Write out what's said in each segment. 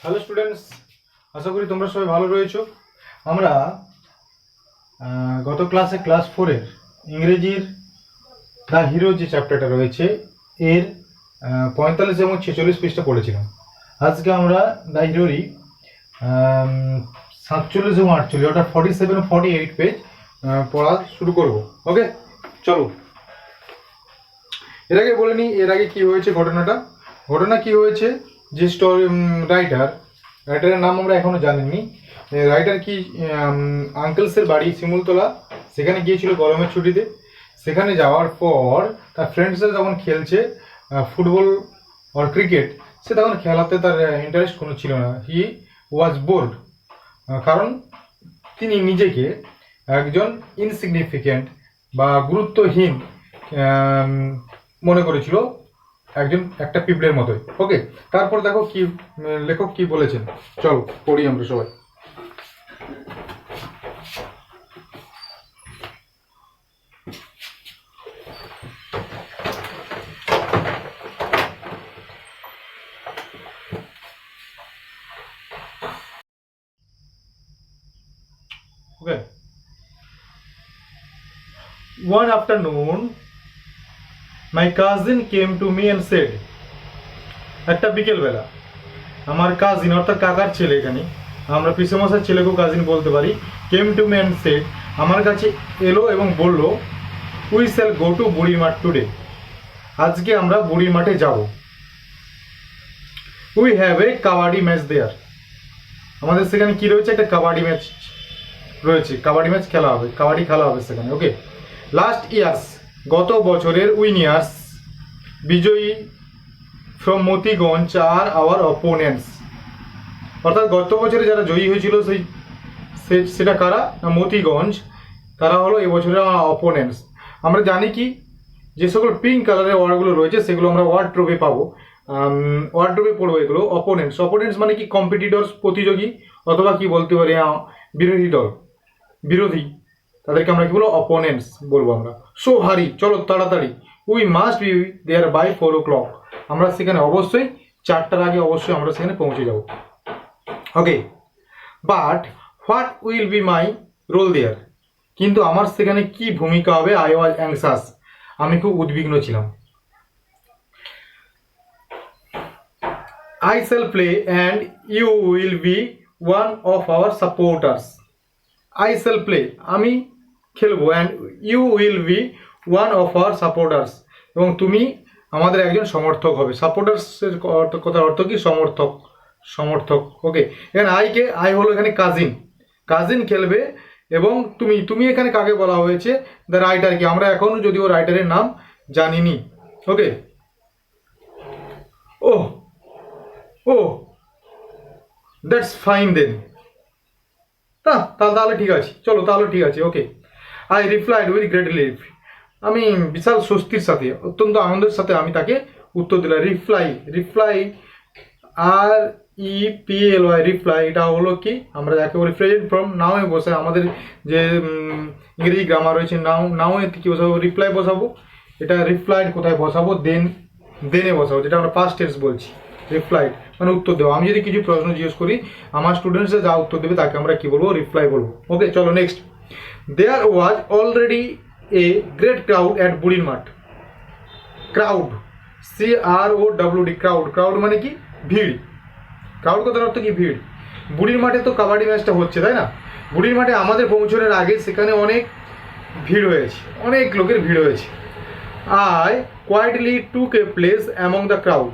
Hello students, আশা করি তোমরা সবাই ভালো রয়েছো। আমরা গত ক্লাসে ক্লাস 4-এর ইংরেজির দ্য হিরো যে চ্যাপ্টারটা রয়েছে এর 45 এবং 46 পৃষ্ঠা পড়েছিলাম। আজকে আমরা দ্য হিরোরই 47 এবং 48 অর্থাৎ 47 ও 48 পেজ পড়া শুরু করব। ওকে, চলো। এর আগে বলে নিই এর আগে কি হয়েছে। ঘটনা কি হয়েছে, যে স্টোরি রাইটারের নাম আমরা এখনো জানিনি। রাইটার কি আঙ্কেলসের বাড়ি শিমুলতলা, সেখানে গিয়েছিল গরমের ছুটিতে। সেখানে যাওয়ার পর তার ফ্রেন্ডসরা যখন খেলছে ফুটবল আর ক্রিকেট, সে তখন খেলাতে তার ইন্টারেস্ট কোনো ছিল না। হি ওয়াজ বোর্ড, কারণ তিনি নিজেকে একজন ইনসিগনিফিকেন্ট বা গুরুত্বহীন মনে করেছিল, একটা পিঁপড়ের মতোই। ওকে, তারপর দেখো কি লেখক কি বলেছেন। চলো পড়ি আমরা সবাই। ওকে, one afternoon my cousin came to me and said, একটা বিকেলবেলা আমার কাজিন অর্থাৎ কাকার ছেলে, এখানে আমরা পিসেমশার ছেলেকেও কাজিন বলতে পারি, কেম টু মি অ্যান্ড সেড, আমার কাছে এলো এবং বলল, উই শ্যাল গো টু বুড়ির মাঠ টুডে, আজকে আমরা বুড়ির মাঠে যাব। We have a kabaddi match there, আমাদের সেখানে কি রয়েছে, একটা কাবাডি ম্যাচ রয়েছে, কাবাডি ম্যাচ খেলা হবে, কাবাডি খেলা হবে সেখানে। ওকে, লাস্ট ইয়ার্স, গত বছরের উইনিয়ার্স বিজয়ী from Motiganj are our opponents, অর্থাৎ গত বছরে যারা জয়ী হয়েছিল সেটা কারা, মতিগঞ্জ, তারা হলো এবছরের অপোনেন্টস। আমরা জানি কি, যে সকল পিঙ্ক কালারের ওয়ার্ডগুলো রয়েছে সেগুলো আমরা ওয়ার্ড্রোবে পাবো, ওয়ার্ড্রোবে পড়বো এগুলো। অপোনেন্টস মানে কি, কম্পিটিটরস, প্রতিযোগী, অথবা কি বলতে পারি বিরোধী দল, বিরোধী, তাদেরকে আমরা কি বলবো, অপোনেন্টস বলবো আমরা। সো হারি, চলো তাড়াতাড়ি, we must be there by 4 o'clock, আমরা সেখানে অবশ্যই 4টার আগে অবশ্যই আমরা সেখানে পৌঁছে যাব। Okay, but what will be my role there, কিন্তু আমার সেখানে কি ভূমিকা হবে, আই ওয়াজ অ্যাংসাস, আমি খুব উদ্বিগ্ন ছিলাম। I shall play and you will be one of our supporters, I shall play, আমি খেলবো, and you will be one of our supporters, এবং তুমি আমাদের একজন সমর্থক হবে। সাপোর্টার্সের কথার অর্থ কি, সমর্থক। ওকে, এখানে আই হলো এখানে কাজিন খেলবে, এবং তুমি এখানে কাকে বলা হয়েছে, দ্য রাইটারকে। আমরা এখনো যদিও রাইটারের নাম জানিনি। ওকে, ও দ্যাটস ফাইন দেন, তাহলে ঠিক আছে, চলো তাহলে ঠিক আছে। Okay, I replied with great relief, আমি বিশাল স্বস্তির সাথে, অত্যন্ত আনন্দের সাথে আমি তাকে উত্তর দিলাম। রিপ্লাই আর EPLY, রিপ্লাই, এটা হলো কি, আমরা যাকে বলি প্রেজেন্ট ফর্ম, নাও এ বসে, আমাদের যে ইংরেজি গ্রামার রয়েছে, নাও এ কি বসাবো, রিপ্লাই বসাবো। এটা রিপ্লাইড কোথায় বসাবো, দেনে বসাবো, যেটা আমরা পাস্ট টেন্স বলছি। রিপ্লাইড মানে উত্তর দেওয়া। আমি যদি কিছু প্রশ্ন জিজ্ঞেস করি, আমার স্টুডেন্টসরা যা উত্তর দেবে তাকে আমরা কি বলবো, রিপ্লাই বলবো। ওকে, চলো next. There was already a great crowd at বুড়ির মাঠ, ক্রাউড, CROWD, ক্রাউড মানে কি, ভিড়। ক্রাউড কথার অর্থ কি, ভিড়। বুড়ির মাঠে তো কাবাডি ম্যাচটা হচ্ছে, তাই না? বুড়ির মাঠে আমাদের পৌঁছানোর আগে সেখানে অনেক ভিড় হয়েছে, অনেক লোকের ভিড় হয়েছে। I quietly took a place among the crowd,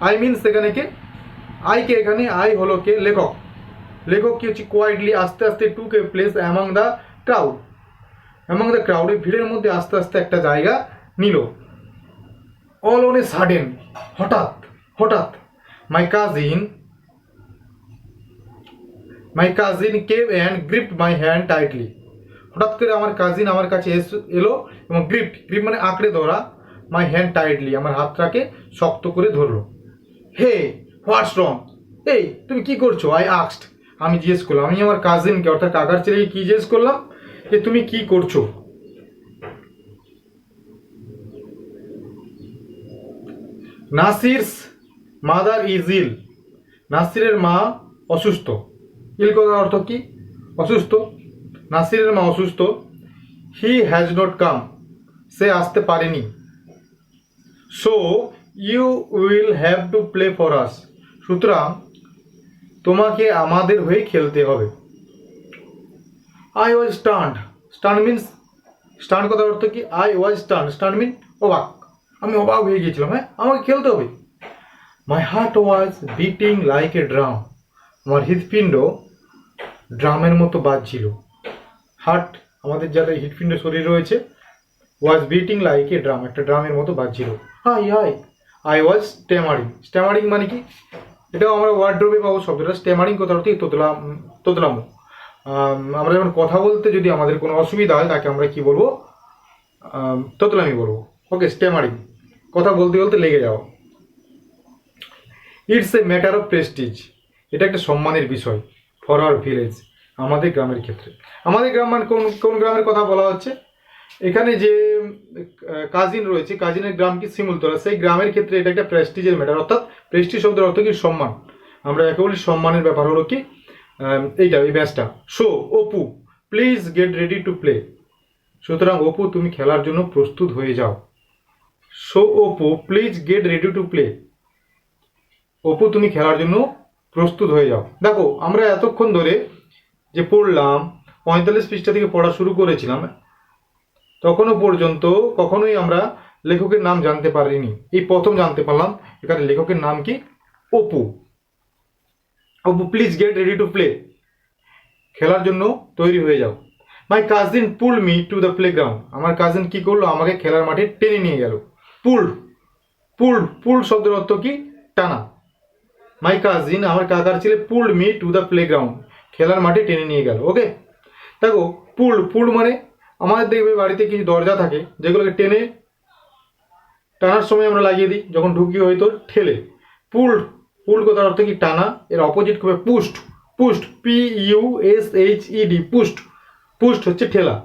I means এখানে কে, আইকে এখানে, আই হলো কে, লেখক কি হচ্ছে, কোয়াইটলি, আস্তে আস্তে, took a place among the crowd, এই ভিড়ের মধ্যে আস্তে আস্তে একটা জায়গা নিল। অল অন এ সাডেন, হঠাৎ my cousin came and গ্রিপড my hand tightly, হঠাৎ করে আমার কাজিন আমার কাছে এলো এবং গ্রিপ মানে আঁকড়ে ধরা, মাই হ্যান্ড টাইটলি, আমার হাতটাকে শক্ত করে ধরলো। হে হোয়াটস রং, এই তুমি কি করছো, আই আস্কড, আমি জিজ্ঞেস করলাম, আমি আমার কাজিনকে অর্থাৎ কাকার ছেলেকে কি জিজ্ঞেস করলাম, যে তুমি কি করছো। নাসিরস মাদার ইজ ইল, নাসিরের মা অসুস্থ। ইল কথার অর্থ কি? অসুস্থ। নাসিরের মা অসুস্থ। হি হ্যাজ নট কাম, সে আসতে পারেনি। So you will have to play for us, সুতরাং তোমাকে আমাদের হয়ে খেলতে হবে। I was stunned. Stunned means, stunned কথার অর্থ কি? I was stunned. Stunned mean অবাক। আমি অবাক হয়ে গিয়েছিলাম, হ্যাঁ আমাকে খেলতে হবে। My heart was beating like a drum, আমার হৃৎপিণ্ড ড্রামের মতো বাজছিল। হার্ট আমাদের যারা হৃৎপিণ্ড শরীর রয়েছে, was beating like a drum, একটা ড্রামের মতো বাজছিল। হাই হাই। I was stammering. স্ট্যামারিং মানে কি? এটাও আমরা ওয়ার্ড্রোবে পাবো শব্দটা। স্ট্যামারিং কথার অর্থ তোতলামো। আমরা যখন কথা বলতে যদি আমাদের কোনো অসুবিধা হয় তাকে আমরা কি বলবো? তোতলামি বলবো। ওকে, স্ট্যামারিং, কথা বলতে বলতে লেগে যাওয়া। It's a matter of prestige, এটা একটা সম্মানের বিষয়। ফর আওয়ার ভিলেজ, আমাদের গ্রামের ক্ষেত্রে। আমাদের গ্রাম মানে কোন গ্রামের কথা বলা হচ্ছে? এখানে যে কাজিন রয়েছে, কাজিনের গ্রাম কি শিমুলতলা, সেই গ্রামের ক্ষেত্রে এটা একটা প্রেস্টিজের ম্যাটার। অর্থাৎ প্রেস্টিজ শব্দের অর্থ কি? সম্মান। আমরা একে বলি সম্মানের ব্যাপার হলো কি এইটা, এই ম্যাচটা। So Apu please get ready to play, সুতরাং অপু তুমি খেলার জন্য প্রস্তুত হয়ে যাও। So Apu please get ready to play, Apu তুমি খেলার জন্য প্রস্তুত হয়ে যাও। দেখো আমরা এতক্ষণ ধরে যে পড়লাম, 45 পৃষ্ঠা থেকে পড়া শুরু করেছিলাম, তখনও পর্যন্ত কখনোই আমরা লেখকের নাম জানতে পারিনি। এই প্রথম জানতে পারলাম এখানে লেখকের নাম কি? Apu. Apu please get ready to play, খেলার জন্য তৈরি হয়ে যাও। My cousin pool me to the playground, আমার কাজিন কি করলো? আমাকে খেলার মাঠে টেনে নিয়ে গেল। পুল, পুল, পুল শব্দের অর্থ কি? টানা। মাই কাজিন, আমার কাকার ছেলে, pull me to the playground, খেলার মাঠে টেনে নিয়ে গেল। ওকে, দেখো পুল, পুল মানে আমাদের দেখবে বাড়িতে কিছু দরজা থাকে যেগুলোকে টেনে টানার সময় আমরা লাগিয়ে দিই, যখন ঢুকি হয়তো ঠেলে। পুল, পুল কথার অর্থ কি? টানা। এর অপোজিট হবে post. Post, PUSHED, post. Post হচ্ছে ঠেলা।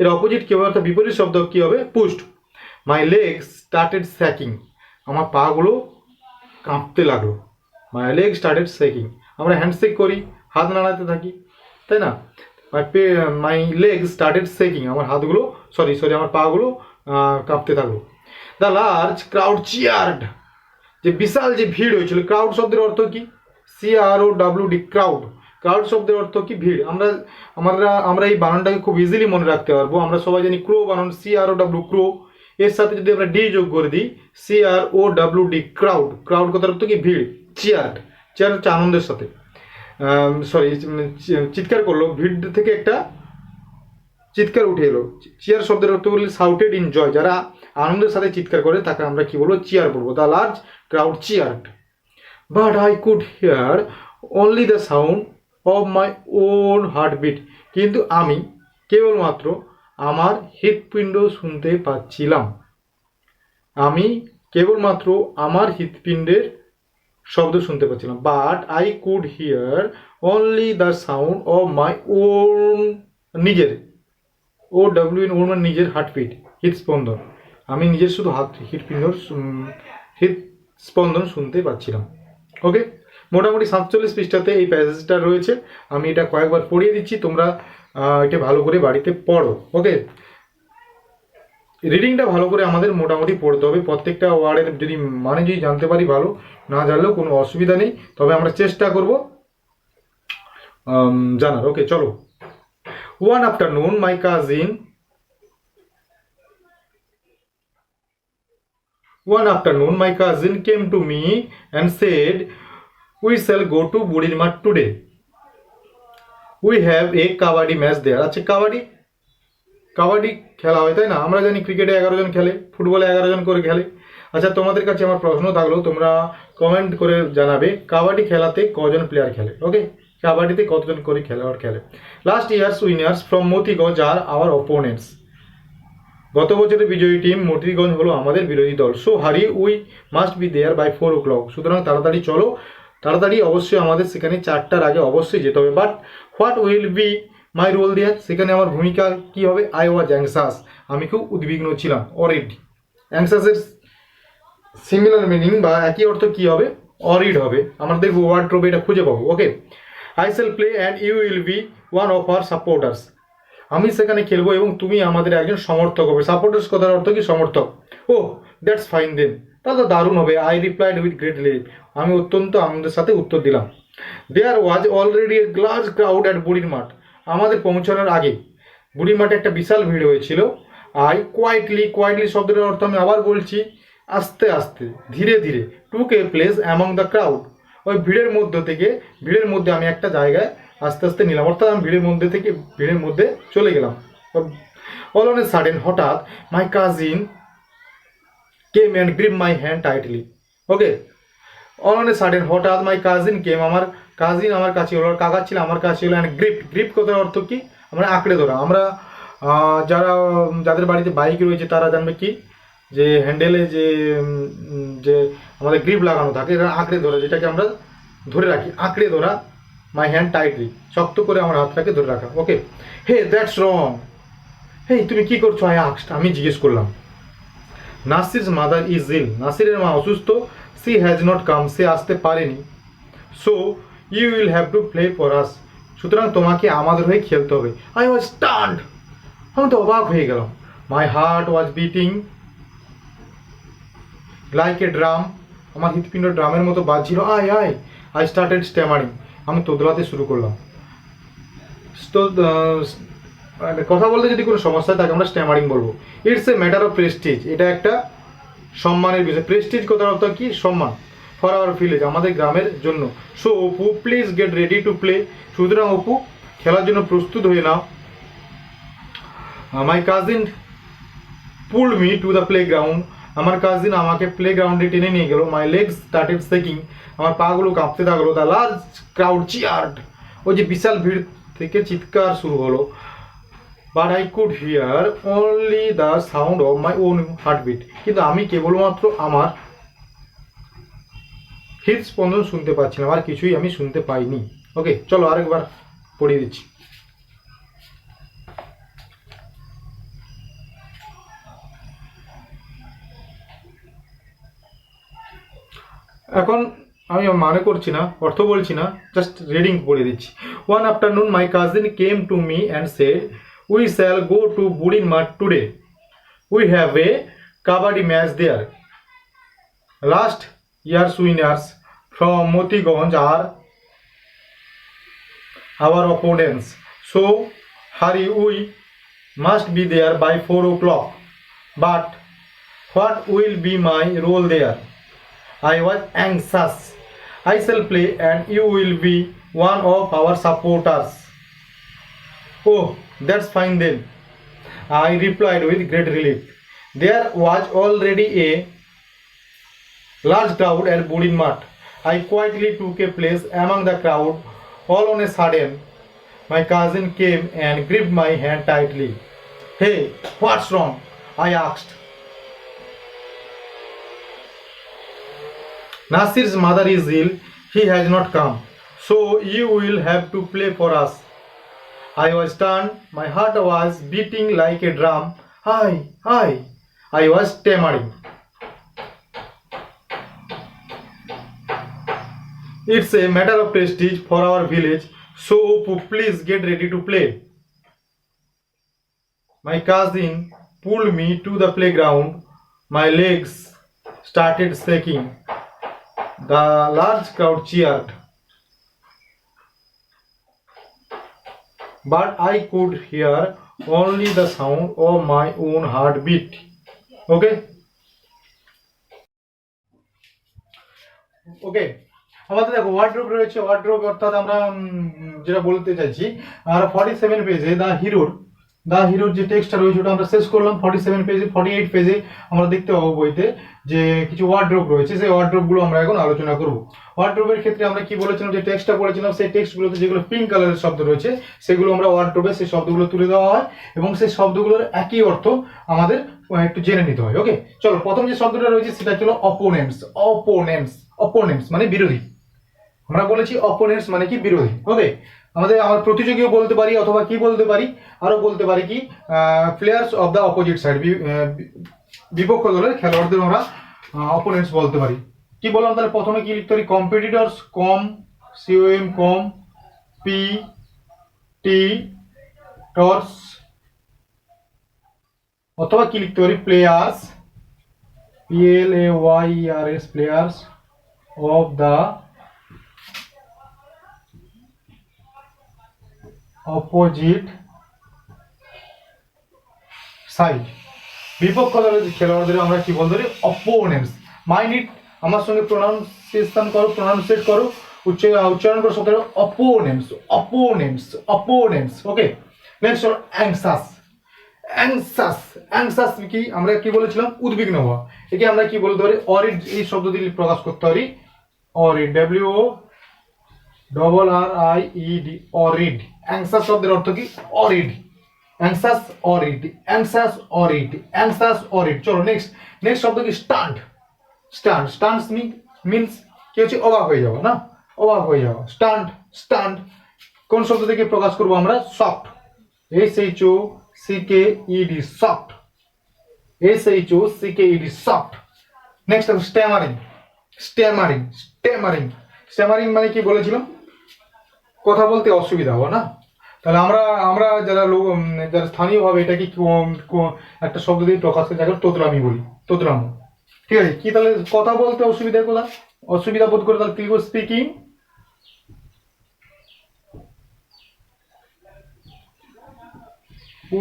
এর অপোজিট কি হবে? অর্থাৎ বিপরীত শব্দ কি হবে? Post. My legs started sacking, আমার পাগুলো কাঁপতে লাগলো। মাই লেগ স্টার্টেড শেকিং, আমরা হ্যান্ডশেক করি, হাত নাড়াতে থাকি, তাই না? মাই লেগ স্টার্টেড শেকিং, আমার হাতগুলো আমার পাগুলো কাঁপতে থাকলো। দ্য লার্জ ক্রাউড চিয়ার্ড, যে বিশাল যে ভিড় হয়েছিল। ক্রাউড শব্দের অর্থ কি? CROWD, crowd. ক্রাউড শব্দের অর্থ কি? ভিড়। আমরা এই বানানটাকে খুব ইজিলি মনে রাখতে পারবো। আমরা সবাই জানি ক্রো বানান, CROW, ক্রো। এর সাথে যদি আমরা ডি যোগ করে দিই, CROWD, ক্রাউড। ক্রাউড কথার অর্থ কি? ভিড়। চিয়ার্ড, চিয়ার হচ্ছে আনন্দের সাথে, চিৎকার করলো, ভিড় থেকে একটা চিৎকার উঠে এলো। চিয়ার শব্দের অর্থ বললে শাউটেড ইন জয়, যারা আনন্দের সাথে চিৎকার করে তাকে আমরা কি বলবো? চিয়ার বলবো। The large crowd cheered, but I could hear only the sound of my own heartbeat, কিন্তু আমি কেবলমাত্র আমার হৃৎপিণ্ড শুনতে পাচ্ছিলাম। আমি কেবলমাত্র আমার হৃৎপিণ্ডের শব্দ শুনতে পাচ্ছিলাম। But I could hear only the sound of my on, নিজের, OWN, ওন মানে নিজের, হার্টবিট, হৃৎস্পন্দন। আমি নিজের শুধু হৃৎস্পন্দন শুনতে পাচ্ছিলাম। ওকে, মোটামুটি 47 পৃষ্ঠাতে এই প্যাসেজটা রয়েছে। আমি এটা কয়েকবার পড়িয়ে দিচ্ছি, তোমরা এটা ভালো করে বাড়িতে পড়ো। ওকে, রিডিংটা ভালো করে আমাদের মোটামুটি পড়তে হবে। প্রত্যেকটা ওয়ার্ডের যদি জানতে পারি ভালো, না জানলেও কোনো অসুবিধা নেই, তবে আমরা চেষ্টা করব জানার। ওকে, চলো। One afternoon, my cousin came to me and said, we shall go to Burirmat today. We have a kabaddi match there. আচ্ছা, কাবাডি খেলা হয়, তাই না? আমরা জানি ক্রিকেটে 11 জন খেলে, ফুটবলে 11 জন করে খেলে। আচ্ছা, তোমাদের কাছে আমার প্রশ্ন থাকলো, তোমরা কমেন্ট করে জানাবে কাবাডি খেলাতে কজন প্লেয়ার খেলে। ওকে, কাবাডিতে কতজন করে খেলোয়াড় খেলে? Last year's winners from Motiganj are our opponents, গত বছরের বিজয়ী টিম মতিগঞ্জ হলো আমাদের বিরোধী দল। So hurry we must be there by 4 o'clock, সুতরাং তাড়াতাড়ি চলো, তাড়াতাড়ি অবশ্যই আমাদের সেখানে 4টার আগে অবশ্যই যেতে হবে। But what will be my role there, সেখানে আমার ভূমিকা কি হবে? আই ওয়াজ অ্যাংসাস, আমি খুব উদ্বিগ্ন ছিলাম। অলরেডি অ্যাংসাসের সিমিলার মিনিং বা একই অর্থ কি হবে? অরিড হবে, আমরা দেখবো ওয়ার্ড্রোবে এটা খুঁজে পাবো। Okay, I shall play and you will be one of our supporters. আমি সেখানে খেলবো এবং তুমি আমাদের একজন সমর্থক হবে। সাপোর্টার্স কথার অর্থ কি? সমর্থক। ও দ্যাটস ফাইন দেন, তাহলে তো দারুণ হবে। I replied with great relief. আমি অত্যন্ত আনন্দের সাথে উত্তর দিলাম। There was already a large crowd at বুড়ির মাঠ। আমাদের পৌঁছানোর আগে বুড়ির মাঠে একটা বিশাল ভিড় হয়েছিল। আই কোয়াইটলি, কোয়াইটলি শব্দের অর্থ আমি আবার বলছি, আস্তে আস্তে, ধীরে ধীরে, took a place among the crowd. ওই ভিড়ের মধ্যে আমি একটা জায়গায় আস্তে আস্তে নিলাম, অর্থাৎ আমি ভিড়ের মধ্যে চলে গেলাম। অল অন এ সাডেন, হঠাৎ, my cousin came and grip my hand tightly. Okay, all on a sudden, হঠাৎ, মাই কাজিন কেম, আমার কাজিন আমার কাছে হলো, কাকা ছিল আমার কাছে হলো, অ্যান্ড গ্রিপ কথার অর্থ কি? আমরা আঁকড়ে ধরা। আমরা যাদের বাড়িতে বাইক রয়েছে তারা জানবে কি, যে হ্যান্ডেলে যে আমাদের গ্রিপ লাগানো থাকে, এটা আঁকড়ে ধরা, যেটাকে আমরা ধরে রাখি, আঁকড়ে ধরা। মাই হ্যান্ড টাইটলি, শক্ত করে আমার হাতটাকে ধরে রাখা। ওকে, হে দ্যাটস রং। হে তুমি কি করছো? আই আস্কড, আমি জিজ্ঞেস করলাম। Nasir's mother is ill. নাসিরের মা অসুস্থ। সি হ্যাজ নট কাম, সে আসতে পারেনি। So you will have to play for us, সুতরাং তোমাকে আমাদের হয়ে খেলতে হবে। আই ওয়াজ স্টান্ড, আমি তো অবাক হয়ে গেলাম। মাই heart was beating like a drum, আমার হৃৎপিণ্ড ড্রামের মতো বাজছিল। আই স্টার্টেড স্ট্যামারিং, আমি তোদলাতে শুরু করলাম। তো কথা বলতে যদি কোনো সমস্যা থাকে আমরা স্ট্যামারিং বলবো। It's a matter of prestige, এটা একটা সম্মানের বিষয়। প্রেস্টিজ কথার অর্থ কি? সম্মান। ফর আওয়ার ভিলেজ, আমাদের গ্রামের জন্য। So Apu please get ready to play, সুতরাং অপু খেলার জন্য প্রস্তুত হয়ে নাও। My cousin pulled me to the playground, আমার কাজিন আমাকে প্লে গ্রাউন্ডে টেনে নিয়ে গেল। মাই লেগস স্টার্টেড শেকিং, আমার পাগুলো কাঁপতে থাকলো। দ্য লার্জ ক্রাউড চিয়ার্ড, ওই যে বিশাল ভিড় থেকে চিৎকার শুরু হলো। But I could hear only the sound of my own heartbeat, কিন্তু আমি কেবলমাত্র আমার হৃদস্পন্দন শুনতে পাচ্ছিলাম, আর কিছুই আমি শুনতে পাইনি। ওকে, চলো আরেকবার পড়িয়ে দিচ্ছি। এখন আমি মানে করছি না, অর্থ বলছি না, জাস্ট রিডিং পড়ে দিচ্ছি। One afternoon my cousin came to me and said, we shall go to বুড়ির মাঠ today, we have a kabaddi match there, last year's winners from Motiganj are our opponents, so hurry, we must be there by 4 o'clock. But what will be my role there? I was anxious. I shall play and you will be one of our supporters. Oh, that's fine then, I replied with great relief. There was already a large crowd at Burin Mat. I quietly took a place among the crowd. All on a sudden, my cousin came and gripped my hand tightly. Hey, what's wrong? I asked. Nasir's mother is ill. He has not come. So you will have to play for us. I was stunned. My heart was beating like a drum. I was stammering. It's a matter of prestige for our village, so please get ready to play. My cousin pulled me to the playground. My legs started shaking. The large crowd cheered, but I could hear only the sound of my own heartbeat. Okay? Okay. আমাদের দেখো wardrobe রয়েছে। Wardrobe অর্থাৎ আমরা যেটা বলতে চাইছি, আর 47 পেজে the হিরোর যে টেক্সটটা রয়েছে ওটা আমরা শেষ করলাম। 47 পেজে, 48 পেজে আমরা দেখতে পাবো বইতে যে কিছু ওয়ার্ড্রোব রয়েছে, সেই ওয়ার্ড্রোবগুলো আমরা এখন আলোচনা করব। ওয়ার্ড্রোবের ক্ষেত্রে আমরা কি বলেছিলাম, যে টেক্সটটা পড়েছিলাম, সেই টেক্সটগুলোতে যেগুলো পিঙ্ক কালারের শব্দ রয়েছে সেগুলো আমরা ওয়ার্ড্রোবে সেই শব্দগুলো তুলে দেওয়া হয় এবং সেই শব্দগুলোর একই অর্থ আমাদের একটু জেনে নিতে হয়। ওকে, চলো প্রথম যে শব্দটা রয়েছে সেটা হলো অপোনেন্টস মানে বিরোধী। আমরা বলেছি অপোনেন্টস মানে কি? বিরোধী। ওকে, আমার প্রতিযোগীও বলতে পারি, অথবা কি বলতে পারি, আরো বলতে পারি কি, players of the opposite side, বিপক্ষ দলের খেলোয়াড়দের আমরা অপোনেন্টস বলতে পারি। কি বললাম তাহলে প্রথমে কি লিখতে পারি, কম্পিটিটরস, কম, COM, কম, পি টি টর্স, অথবা কি লিখতে পারি, players, PLAYERS, players of the opposite side, বিপক্ষ দলের খেলোয়াড়দের আমরা কি বলতে পারি, অপোনেন্টস। মাইন্ড ইট, আমার সঙ্গে প্রোনাউন্সিয়েশন করো, প্রোনাউন্সিয়েট করো, উচ্চারণ করো শব্দের অপোনেন্টস, অপোনেন্টস, অপোনেন্টস। ওকে, নেক্সট হলো অ্যাংসাস। অ্যাংসাস, অ্যাংসাস কি আমরা কি বলেছিলাম, উদ্বিগ্ন হওয়া। একে আমরা কি বলতে পারি, অরিড, এই শব্দ দিয়ে প্রকাশ করতে পারি, অরিড, WORRIED, অরিড। অ্যাংসাস শব্দের অর্থ কি, worried, anxious worried, anxious worried, anxious অরিড। চলো নেক্সট, নেক্সট শব্দ কি, স্টান্ট। স্টান্ট, স্টান্টস মিনস কি হচ্ছে, অবাক হয়ে যাওয়া না, অবাক হয়ে যাওয়া। স্টান্ট, স্টান্ট কোন শব্দ থেকে প্রকাশ করবো আমরা, soft, SHOCKED, soft, SHOCKED, soft. Next হবে স্ট্যামারিং। স্ট্যামারিং, স্ট্যামারিং, স্ট্যামারিং মানে কি বলেছিলাম, কথা বলতে অসুবিধা হওয়া না। তাহলে আমরা আমরা যারা লোক, যারা স্থানীয়ভাবে এটাকে একটা শব্দ দিয়ে প্রকাশ করে, যাকে তোতলামি বলি, তোতলাম। ঠিক আছে, কি তাহলে কথা বলতে অসুবিধা, কথা অসুবিধা বোধ করে, তাহলে কি লিখবো, speaking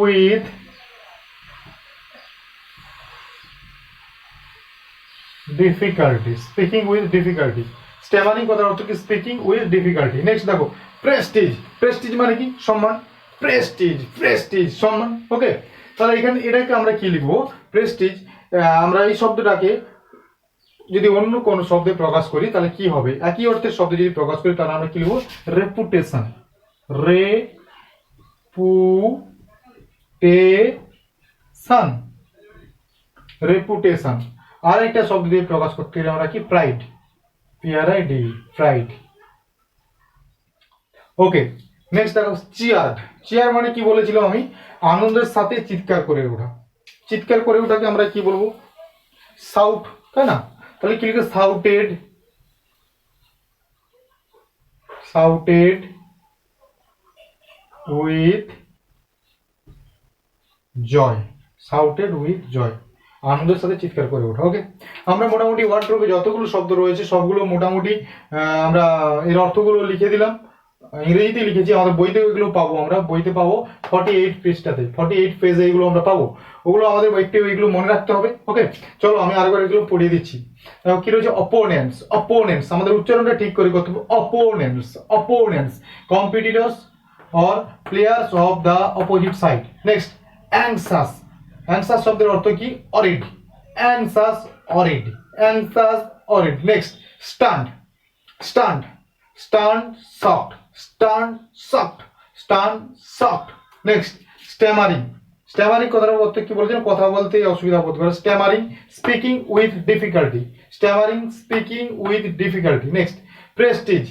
with difficulty, speaking with difficulty. Stammering কথার অর্থ কি, স্পিকিং উইথ ডিফিকাল্টি। নেক্সট দেখো প্রেস্টিজ। প্রেস্টিজ মানে কি, সম্মান, প্রেস্টিজ, প্রেস্টিজ, সম্মান। ওকে, তাহলে এখানে এটাকে আমরা কি লিখবো, প্রেস্টিজ। আমরা এই শব্দটাকে যদি অন্য কোনো শব্দে প্রকাশ করি তাহলে কি হবে, একই অর্থের শব্দে যদি প্রকাশ করি তাহলে আমরা কি লিখবো, রেপুটেশন, রেপুটেশন, রেপুটেশন। আর একটা শব্দ দিয়ে প্রকাশ করতে গেলে আমরা কি, প্রাইড, PRID, প্রাইড। ওকে, নেক্সট দেখো চিয়ার। চিয়ার মানে কি বলেছিলাম আমি, আনন্দের সাথে চিৎকার করে ওঠা। চিৎকার করে ওঠাকে আমরা কি বলবো, সাউট, তাই না? তাহলে কি লিখে, shouted, shouted with joy, shouted with joy, আনন্দের সাথে চিৎকার করে ওঠা। ওকে, আমরা মোটামুটি ওয়ার্ডরোবে যতগুলো শব্দ রয়েছে সবগুলো মোটামুটি আমরা এর অর্থগুলো লিখে দিলাম, ইংরেজিতে লিখেছি, আমাদের বইতে এগুলো পাবো, আমরা বইতে পাবো 48 পেজটাতে, 48 পেজে এগুলো আমরা পাবো। ওগুলো আমাদের একটু এগুলো মনে রাখতে হবে। ওকে, চলো আমি আরেকবার এগুলো পড়িয়ে দিচ্ছি। কি রয়েছে, অপোনেন্টস, অপোনেন্টস, আমাদের উচ্চারণটা ঠিক করে করতে হবে, opponents, opponents, competitors or players of the opposite side. Next anxious. Anxious শব্দের অর্থ কি, worried, anxious worried, anxious worried. Next stunt. Stunt, stunt soft, stunt soft, stunt soft. Next stammering. Stammering কথার অর্থ কি বলেছেন, কথা বলতে অসুবিধা বোধ করে। Stammering, speaking with difficulty, stammering, speaking with difficulty. Next prestige,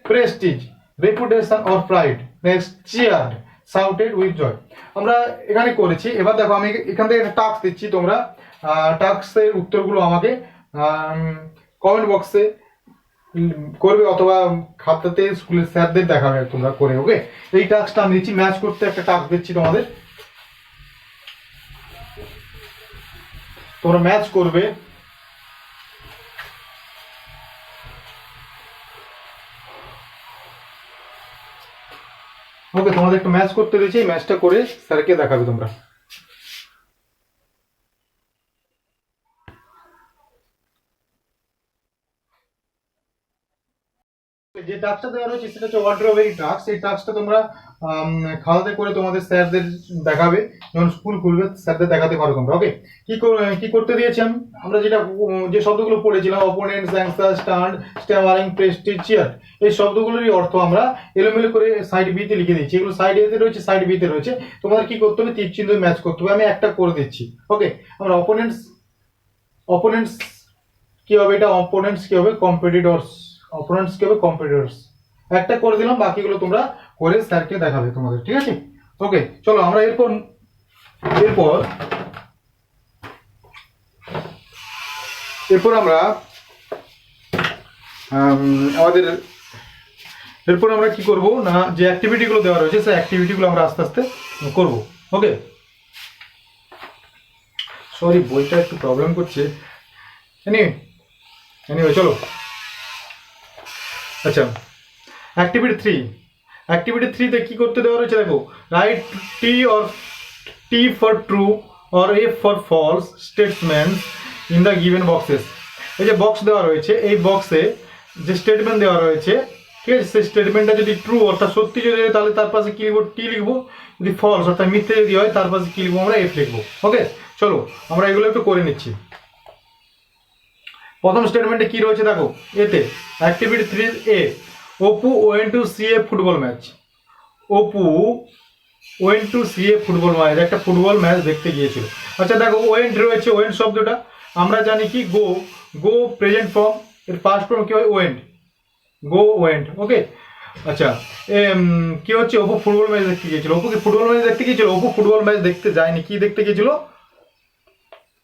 prestige, reputation or pride. Next cheered, shouted with joy. আমরা এখানে করেছি। এবার দেখো আমি এখান থেকে একটা টাস্ক দিচ্ছি, তোমরা টাস্কের উত্তরগুলো আমাকে কমেন্ট বক্সে করবে অথবা খাতাতে স্কুলের স্যারদের দেখাবে তোমরা করে। ওকে, এই টাস্কটা আমি দিচ্ছি, ম্যাচ করতে একটা টাস্ক দিচ্ছি তোমাদের, তোমরা ম্যাচ করবে। ওকে, তোমাদের একটু ম্যাচ করতে দিচ্ছি, ম্যাচটা করে স্যারকে দেখাবে তোমরা। যে টাস্কটা দেওয়া রয়েছে সেটা হচ্ছে ওয়ার্ডরোবের টাস্ক। এই টাস্কটা তোমরা খাতাতে করে তোমাদের স্যারদের দেখাবে, যখন স্কুল খুলবে স্যারদের দেখাতে পারো তোমরা। ওকে, কি করতে দিয়েছি আমি, আমরা যেটা যে শব্দগুলো পড়েছিলাম, অপোনেন্টস, অ্যাংসার, স্টান্ট, স্ট্যামারিং, প্রেস্টিজ, চিয়ার, এই শব্দগুলোরই অর্থ আমরা এলোমেলো করে সাইড বি তে লিখে দিচ্ছি। এগুলো সাইড এ তে রয়েছে, সাইড বি তে রয়েছে। তোমাদের কি করতে হবে, তীর চিহ্ন ম্যাচ করতে হবে। আমি একটা করে দিচ্ছি। ওকে, আমরা অপোনেন্টস, অপোনেন্টস কি হবে, এটা অপোনেন্টস কি হবে, কম্পিটিটরস, অপোনেন্টস কি হবে, কম্পিটিটরস। একটা করে দিলাম, বাকিগুলো তোমরা করে স্যারকে দেখাবে তোমাদের, ঠিক আছে? ওকে, চলো আমরা এরপর এরপর আমরা আমাদের এরপর আমরা কি করব না, যে অ্যাক্টিভিটিগুলো দেওয়া রয়েছে সেই অ্যাক্টিভিটিগুলো আমরা আস্তে আস্তে করব। ওকে, সরি বইটা একটু প্রবলেম করছে। এনিওয়ে চলো। আচ্ছা, অ্যাক্টিভিটি 3তে কি করতে দেওয়া রয়েছে দেখো, write T for true or F for false statements in the given boxes. এই যে বক্স দেওয়া রয়েছে, এই বক্সে যে স্টেটমেন্ট দেওয়া রয়েছে, ঠিক আছে, সেই স্টেটমেন্টটা যদি ট্রু অর্থাৎ সত্যি যদি হয় তাহলে তার পাশে কি লিখবো, টি লিখবো। যদি ফলস অর্থাৎ মিথ্যে যদি হয় তার পাশে কি লিখবো, আমরা এফ লিখবো। ওকে, চলো আমরা এগুলো একটু করে নিচ্ছি। প্রথম স্টেটমেন্টে কি রয়েছে দেখো, এতে activity 3 A, Apu went to see a football match. Apu went to see a football match, একটা ফুটবল ম্যাচ দেখতে গিয়েছিল। আচ্ছা দেখো, ওয়েন্ট রয়েছে, ওয়েন্ট শব্দটা আমরা জানি কি গো, গো প্রেজেন্ট ফর্ম, এর পাস্ট ফর্ম কি হয় ওয়েন্ট, গো ওয়েন্ট। ওকে, আচ্ছা কি হচ্ছে, অপু ফুটবল ম্যাচ দেখতে গিয়েছিল। অপু কি ফুটবল ম্যাচ দেখতে গিয়েছিল? অপু ফুটবল ম্যাচ দেখতে যায়নি, কি দেখতে গিয়েছিল,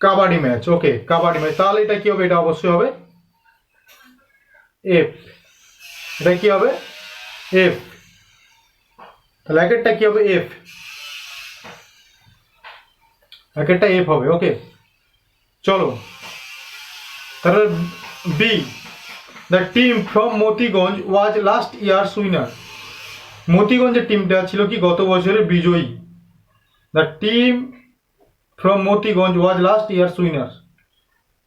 কাবাডি ম্যাচ। ওকে, কাবাডি ম্যাচ, তাহলে এটা কি হবে, এটা অবশ্যই হবে এফ। এটা কি হবে এফ, তাহলে একেরটা কি হবে এফ, একেরটা এফ হবে। ওকে চলো, তাহলে B, the team from Motiganj was last year's winner. মতিগঞ্জের টিমটা ছিল কি গত বছরের বিজয়ী। The team from Motiganj was last year's winner,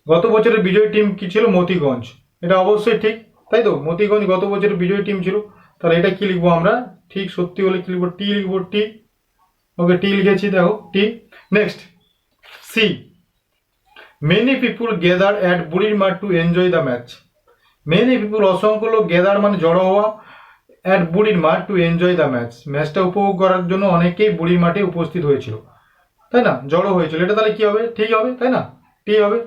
গত বছরের বিজয়ী টিম কি ছিল, মতিগঞ্জ। এটা অবশ্যই ঠিক, তাই তো, মতিগঞ্জ গত বছরের বিজয়ী টিম ছিল। তাহলে এটা কি লিখবো আমরা, ঠিক সত্যি হলে কি লিখবো, টি লিখবো, টি। ওকে, টি লিখেছি দেখো, T. Next C, many people gather at বুড়ির Math to enjoy the match. Many people অসংখ্য লোক, গেদার মানে জড়ো হওয়া, অ্যাট বুড়ির Math to enjoy the match, ম্যাচটা উপভোগ করার জন্য অনেকেই বুড়ির মাঠে উপস্থিত হয়েছিল, তাই না, জড়ো হয়েছিল। এটা তাহলে কি হবে, ঠিক হবে, তাই না, টি হবে।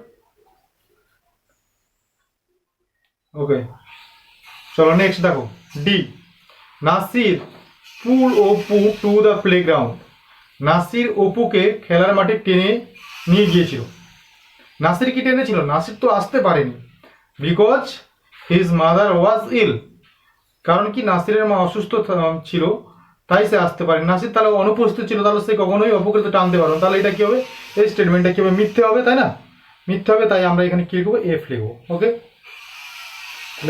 ওকে চলো নেক্সট দেখো, D, Nasir pull Apu to the playground. Nasir অপুকে খেলার মাঠে টেনে নিয়ে গিয়েছিল। নাসির কি টেনেছিল, নাসির তো আসতে পারেনি, বিকজ হিজ মাদার ওয়াজ ইল, কারণ কি নাসিরের মা অসুস্থ ছিল, তাই সে আসতে পারেনি। নাসির তাহলে অনুপস্থিত ছিল, তাহলে সে কখনোই অপুকে তো টানতে পারবে। তাহলে এটা কি হবে, এই স্টেটমেন্টটা কি হবে, মিথ্যে হবে, তাই না, মিথ্যে হবে। তাই আমরা এখানে কি লিখবো, এফ লিখবো। ওকে,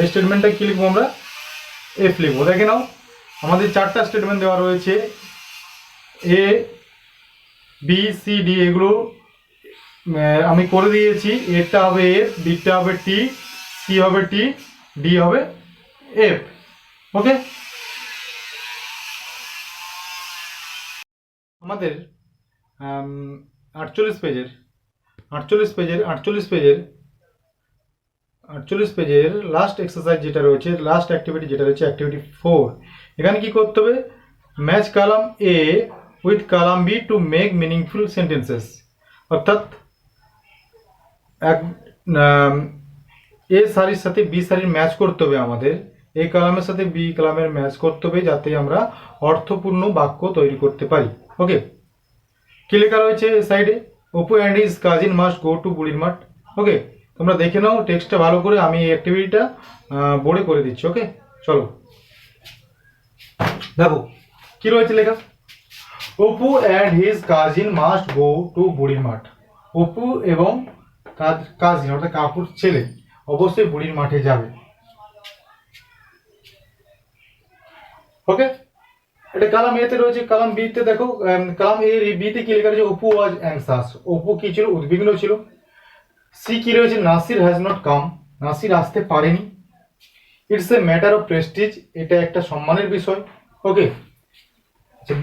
এই স্টেটমেন্টটা কি লিখবো আমরা, এফ লিখবো। দেখে নাও, আমাদের 4টা স্টেটমেন্ট দেওয়া রয়েছে, এ বি সি ডি, এগুলো আমি করে দিয়েছি। এটা হবে এফ, বিটা হবে টি, সি হবে টি, ডি হবে এফ। ওকে, আমাদের 48 পেজের লাস্ট এক্সারসাইজ যেটা রয়েছে, লাস্ট অ্যাক্টিভিটি যেটা রয়েছে, অ্যাক্টিভিটি 4। এখানে কি করতে হবে, match column A with column B to make meaningful sentences. অর্থাৎ এ সারির সাথে বি সারির ম্যাচ করতে হবে আমাদের, এ কলামের সাথে বি কলামের ম্যাচ করতে হবে, যাতে আমরা অর্থপূর্ণ বাক্য তৈরি করতে পারি। ওকে, কি লেখা রয়েছে সাইডে, Apu and his cousin must go to বুড়ির মাঠ। ওকে, তোমরা দেখে নাও টেক্সটটা ভালো করে, আমি এই অ্যাক্টিভিটিটা বোর্ডে করে দিচ্ছি। ওকে চলো দেখো কি রয়েছে লেখা, Apu and his cousin must go to বুড়ির মাঠ। অপু এবং তার কাজিন অর্থাৎ কাকুর ছেলে অবশ্যই বুড়ির মাঠে যাবে। ওকে, এটা কালাম এতে রয়েছে। কালাম বি তে দেখো, কালাম এ বি তে কি লেখা রয়েছে, অপু ওয়াজ অ্যাংসাস, অপু কি ছিল, উদ্বিগ্ন ছিল। সি কি রয়েছে, Nasir has not come, Nasir আসতে পারেনি। It's a matter of prestige, এটা একটা সম্মানের বিষয়। ওকে,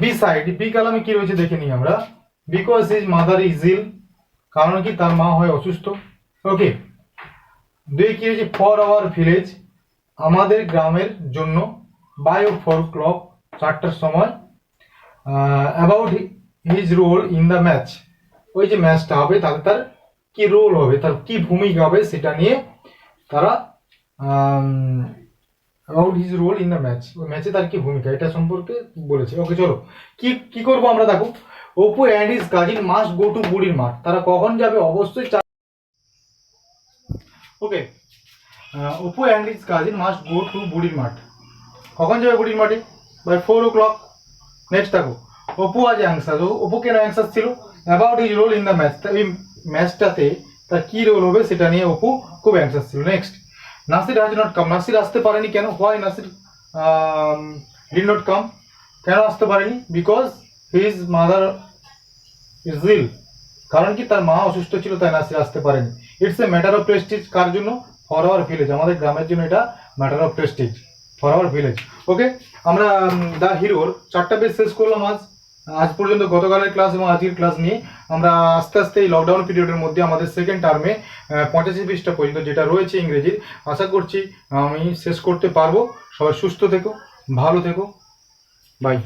বি সাইড, বি কালামে কি রয়েছে দেখে নিই আমরা, because his mother is ill, কারণ কি তার মা হয় অসুস্থ। ওকে, দুই কি রয়েছে, ফর আওয়ার ভিলেজ, আমাদের গ্রামের জন্য, বাই 4 o'clock, 4টার সময়, about his role in the match, ওই যে ম্যাচটা হবে তাতে তার কি রোল হবে, তার কি ভূমিকা হবে সেটা নিয়ে তারা, about his role in the match, ওই ম্যাচে তার কি ভূমিকা এটা সম্পর্কে বলেছে। ওকে চলো, কি কি করবো আমরা দেখো, Apu and his cousin must go to বুড়ির মাঠ, তারা কখন যাবে, অবশ্যই। Okay, Apu and his cousin must go to বুড়ির মাঠ। কখন যাবে বুড়ির মাঠে? By 4 o'clock। নেক্সট দেখো, অপু আজ অ্যাংসাস। অপু কেন অ্যাংসাস ছিল? About his role in the match. এই ম্যাচটাতে তার কি রোল হবে সেটা নিয়ে অপু খুব অ্যাংসাস ছিল। Next, Nasir has not come. Nasir আসতে পারেনি কেন? Why Nasir did not come? কেন আসতে পারেনি? Because his mother is ill. কারণ কি, তার মা অসুস্থ ছিল, তাই নাসির আসতে পারেনি। It's a matter of prestige. কার জন্য? For our village. আমাদের গ্রামের জন্য এটা matter of prestige, for our village. Okay, আমরা দ্য হিরোর 4টা পেজ শেষ করলাম আজ পর্যন্ত। গতকালের ক্লাস এবং আজকের ক্লাস নিয়ে আমরা আস্তে আস্তে এই লকডাউন পিরিয়ডের মধ্যে আমাদের সেকেন্ড টার্মে 85 পৃষ্ঠা পর্যন্ত যেটা রয়েছে ইংরেজির, আশা করছি আমি শেষ করতে পারবো। সবাই সুস্থ থেকো, ভালো থেকো, বাই।